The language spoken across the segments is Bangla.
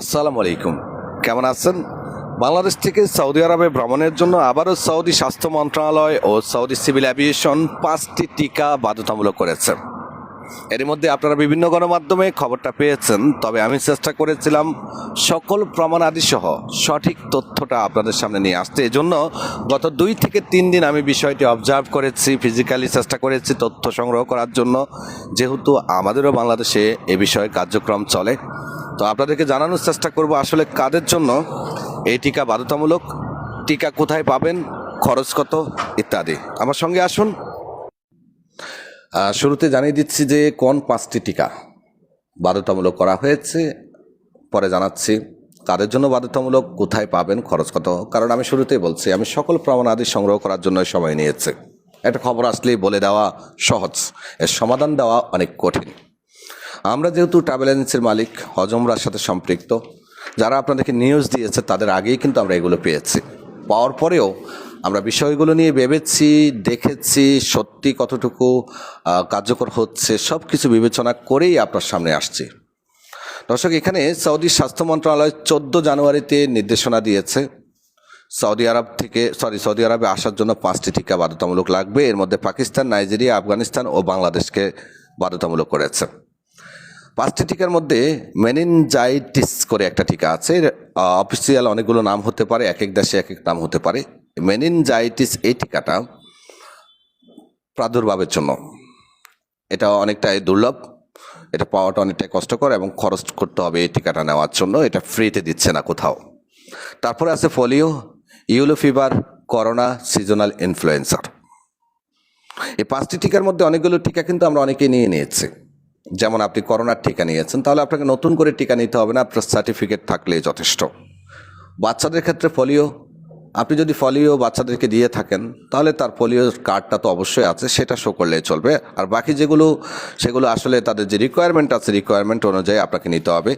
আসসালামু আলাইকুম, কেমন আছেন? বাংলাদেশ থেকে সৌদি আরবে ভ্রমণের জন্য আবারও সৌদি স্বাস্থ্য মন্ত্রণালয় ও সৌদি সিভিল অ্যাভিয়েশন 5টি টিকা বাধ্যতামূলক করেছে। এর মধ্যে আপনারা বিভিন্ন গণমাধ্যমে খবরটা পেয়েছেন, তবে আমি চেষ্টা করেছিলাম সকল প্রমাণাদি সহ সঠিক তথ্যটা আপনাদের সামনে নিয়ে আসতে। এজন্য গত 2 থেকে 3 দিন আমি বিষয়টি অবজার্ভ করেছি, ফিজিক্যালি চেষ্টা করেছি তথ্য সংগ্রহ করার জন্য, যেহেতু আমাদেরও বাংলাদেশে এ বিষয়ে কার্যক্রম চলে। তো আপনাদেরকে জানানোর চেষ্টা করব আসলে কাদের জন্য এই টিকা বাধ্যতামূলক, টিকা কোথায় পাবেন, খরচ কত ইত্যাদি। আমার সঙ্গে আসুন। শুরুতে জানিয়ে দিচ্ছি যে কোন 5টি টিকা বাধ্যতামূলক করা হয়েছে, পরে জানাচ্ছি কাদের জন্য বাধ্যতামূলক, কোথায় পাবেন, খরচ কত। কারণ আমি শুরুতেই বলছি আমি সকল প্রমাণাদি সংগ্রহ করার জন্য সময় নিয়েছি। একটা খবর আসলেই বলে দেওয়া সহজ, এর সমাধান দেওয়া অনেক কঠিন। আমরা যেহেতু ট্রাভেল এজেন্সির মালিক, হজ উমরার সাথে সম্পৃক্ত, যারা আপনাদেরকে নিউজ দিয়েছে তাদের আগেই কিন্তু আমরা এগুলো পেয়েছি। পাওয়ার পরেও আমরা বিষয়গুলো নিয়ে ভেবেছি, দেখেছি সত্যি কতটুকু কার্যকর হচ্ছে, সব কিছু বিবেচনা করেই আপনার সামনে আসছি। দর্শক, এখানে সৌদি স্বাস্থ্য মন্ত্রণালয় 14 জানুয়ারিতে নির্দেশনা দিয়েছে সৌদি আরবে আসার জন্য 5টি টিকা বাধ্যতামূলক লাগবে। এর মধ্যে পাকিস্তান, নাইজেরিয়া, আফগানিস্তান ও বাংলাদেশকে বাধ্যতামূলক করেছে। 5টি টিকার মধ্যে মেনিনজাইটিস করে একটা টিকা আছে। অফিসিয়াল অনেকগুলো নাম হতে পারে, এক এক দেশে এক এক নাম হতে পারে। মেনিনজাইটিস এই টিকাটা প্রাদুর্ভাবের জন্য, এটা অনেকটাই দুর্লভ, এটা পাওয়াটা অনেকটাই কষ্টকর এবং খরচ করতে হবে এই টিকাটা নেওয়ার জন্য, এটা ফ্রিতে দিচ্ছে না কোথাও। তারপরে আছে polio, yellow fever, corona, seasonal ইনফ্লুয়েঞ্জার। এই 5টি টিকার মধ্যে অনেকগুলো টিকা কিন্তু আমরা অনেকেই নিয়েছি। যেমন আপনি করোনার টিকা নিয়েছেন, তাহলে আপনাকে নতুন করে টিকা নিতে হবে না, আপনার সার্টিফিকেট থাকলেই যথেষ্ট। বাচ্চাদের ক্ষেত্রে পোলিও, আপনি যদি পোলিও বাচ্চাদেরকে দিয়ে থাকেন তাহলে তার পোলিওর কার্ডটা তো অবশ্যই আছে, সেটা শো করলেই চলবে। আর বাকি সেগুলো আসলে তাদের যে রিকোয়ারমেন্ট আছে, রিকোয়ারমেন্ট অনুযায়ী আপনাকে নিতে হবে।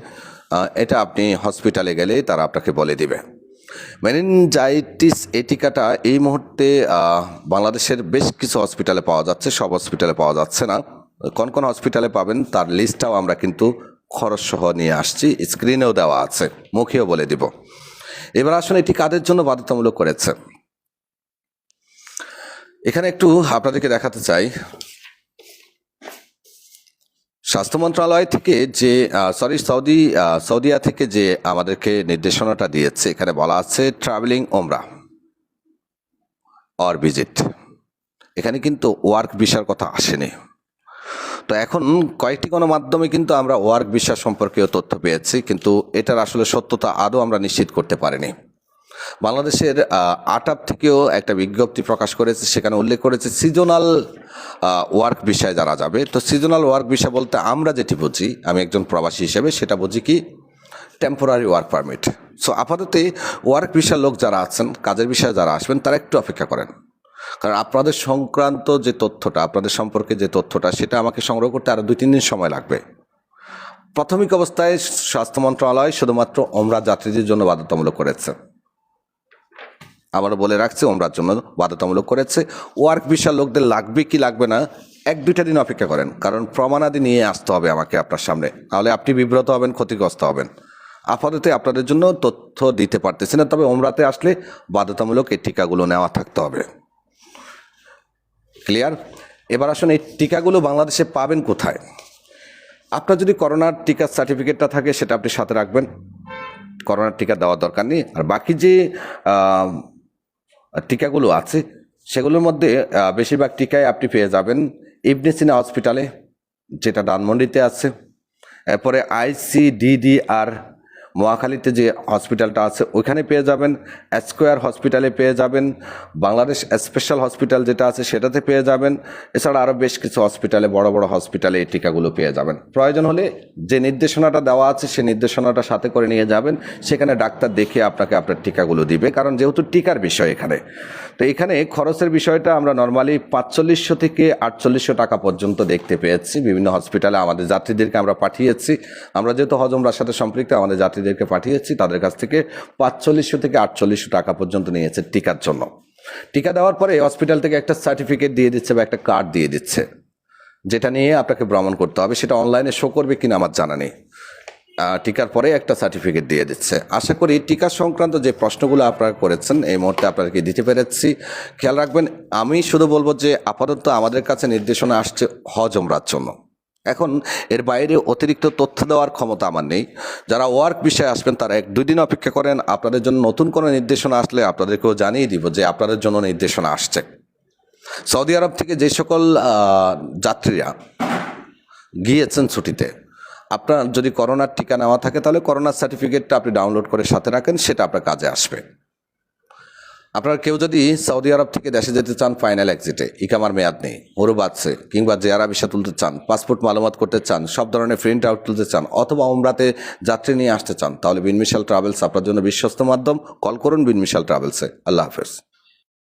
এটা আপনি হসপিটালে গেলেই তারা আপনাকে বলে দিবে। মেনিনজাইটিস এই টিকাটা এই মুহূর্তে বাংলাদেশের বেশ কিছু হসপিটালে পাওয়া যাচ্ছে, সব হসপিটালে পাওয়া যাচ্ছে না। কোন কোন হসপিটালে পাবেন তার লিস্টটাও আমরা কিন্তু খরচ সহ নিয়ে আসছি, স্ক্রিনেও দেওয়া আছে, মুখেও বলে দিব। এবার আসলে এটি কাদের জন্য বাধ্যতামূলক করেছে, এখানে একটু আপনাদেরকে দেখাতে চাই। স্বাস্থ্য মন্ত্রণালয় থেকে যে সৌদিয়া থেকে যে আমাদেরকে নির্দেশনাটা দিয়েছে, এখানে বলা আছে ট্রাভেলিং ওমরা অর ভিজিট। এখানে কিন্তু ওয়ার্ক ভিসার কথা আসেনি। তো এখন কয়েকটি গণমাধ্যমে কিন্তু আমরা ওয়ার্ক ভিসা সম্পর্কেও তথ্য পেয়েছি, কিন্তু এটার আসলে সত্যতা আদৌ আমরা নিশ্চিত করতে পারিনি। বাংলাদেশের আটাপ থেকেও একটা বিজ্ঞপ্তি প্রকাশ করেছে, সেখানে উল্লেখ করেছে সিজনাল ওয়ার্ক ভিসায় যারা যাবে। তো সিজনাল ওয়ার্ক ভিসা বলতে আমরা যেটি বুঝি, আমি একজন প্রবাসী হিসেবে সেটা বুঝি কি টেম্পোরারি ওয়ার্ক পারমিট। সো আপাতত ওয়ার্ক ভিসার লোক যারা আছেন, কাজের বিষয়ে যারা আসবেন, তারা একটু অপেক্ষা করেন। কারণ আপনাদের সংক্রান্ত যে তথ্যটা, আপনাদের সম্পর্কে যে তথ্যটা, সেটা আমাকে সংগ্রহ করতে আরও 2-3 দিন সময় লাগবে। প্রাথমিক অবস্থায় স্বাস্থ্য মন্ত্রণালয় শুধুমাত্র ওমরা যাত্রীদের জন্য বাধ্যতামূলক করেছে। আবারও বলে রাখছি, ওমরার জন্য বাধ্যতামূলক করেছে। ওয়ার্ক ভিসার লোকদের লাগবে কি লাগবে না, 1-2টা দিন অপেক্ষা করেন, কারণ প্রমাণাদি নিয়ে আসতে হবে আমাকে আপনার সামনে, নাহলে আপনি বিব্রত হবেন, ক্ষতিগ্রস্ত হবেন। আপাতত আপনাদের জন্য তথ্য দিতে পারতেছি না, তবে ওমরাতে আসলে বাধ্যতামূলক এই টিকাগুলো নেওয়া থাকতে হবে। ক্লিয়ার? এবার আসুন, এই টিকাগুলো বাংলাদেশে পাবেন কোথায়। আপনার যদি করোনার টিকার সার্টিফিকেটটা থাকে সেটা আপনি সাথে রাখবেন, করোনার টিকা দেওয়ার দরকার নেই। আর বাকি যে টিকাগুলো আছে সেগুলোর মধ্যে বেশিরভাগ টিকাই আপনি পেয়ে যাবেন ইবনে সিনা হসপিটালে, যেটা ধানমন্ডিতে আছে। এরপরে ICDDR মহাখালীতে যে হসপিটালটা আছে ওইখানে পেয়ে যাবেন, স্কোয়ার হসপিটালে পেয়ে যাবেন, বাংলাদেশ স্পেশাল হসপিটাল যেটা আছে সেটাতে পেয়ে যাবেন। এছাড়া আরও বেশ কিছু হসপিটালে, বড় বড় হসপিটালে এই টিকাগুলো পেয়ে যাবেন। প্রয়োজন হলে যে নির্দেশনাটা দেওয়া আছে সেই নির্দেশনাটা সাথে করে নিয়ে যাবেন, সেখানে ডাক্তার দেখে আপনাকে আপনার টিকাগুলো দিবে, কারণ যেহেতু টিকার বিষয় এখানে। তো এখানে খরচের বিষয়টা আমরা নর্মালি 4500 থেকে 4800 টাকা পর্যন্ত দেখতে পেয়েছি বিভিন্ন হসপিটালে। আমাদের যাত্রীদেরকে আমরা পাঠিয়েছি, আমরা যেহেতু হজ উমরার সাথে সম্পৃক্ত, আমাদের যাত্রীদেরকে পাঠিয়েছি, তাদের কাছ থেকে 4500 থেকে 4800 টাকা পর্যন্ত নিয়েছে টিকার জন্য। টিকা দেওয়ার পরে হসপিটাল থেকে একটা সার্টিফিকেট দিয়ে দিচ্ছে বা একটা কার্ড দিয়ে দিচ্ছে, যেটা নিয়ে আপনাকে ভ্রমণ করতে হবে। সেটা অনলাইনে শো করবে কিনা আমার জানা নেই। টিকার পরে একটা সার্টিফিকেট দিয়ে দিচ্ছে। আশা করি টিকা সংক্রান্ত যে প্রশ্নগুলো আপনারা করেছেন এই মুহূর্তে আপনাদেরকে দিতে পেরেছি। খেয়াল রাখবেন, আমি শুধু বলবো যে আপাতত আমাদের কাছে নির্দেশনা আসছে হজ ওমরার জন্য। এখন এর বাইরে অতিরিক্ত তথ্য দেওয়ার ক্ষমতা আমার নেই। যারা ওয়ার্ক বিষয়ে আসবেন তারা 1-2 দিন অপেক্ষা করেন, আপনাদের জন্য নতুন কোনো নির্দেশনা আসলে আপনাদেরকেও জানিয়ে দিব যে আপনাদের জন্য নির্দেশনা আসছে। সৌদি আরব থেকে যে সকল যাত্রীরা গিয়েছেন ছুটিতে, আপনার যদি করোনার টিকা নেওয়া থাকে তাহলে করোনার সার্টিফিকেটটা আপনি ডাউনলোড করে সাথে রাখেন, সেটা আপনার কাজে আসবে। আপনার কেউ যদি সৌদি আরব থেকে দেশে যেতে চান ফাইনাল এক্সিটে, ইকামার মেয়াদ নেই, মুরুব আছে, কিংবা জেয়ারা ভিসা তুলতে চান, পাসপোর্ট মালুমাত করতে চান, সব ধরনের প্রিন্ট আউট তুলতে চান, অথবা উমরাতে যাত্রী নিয়ে আসতে চান, তাহলে বিন মিশাল ট্রাভেলস আপনার জন্য বিশ্বস্ত মাধ্যম। কল করুন বিন মিশাল ট্রাভেলসে। আল্লাহ হাফেজ।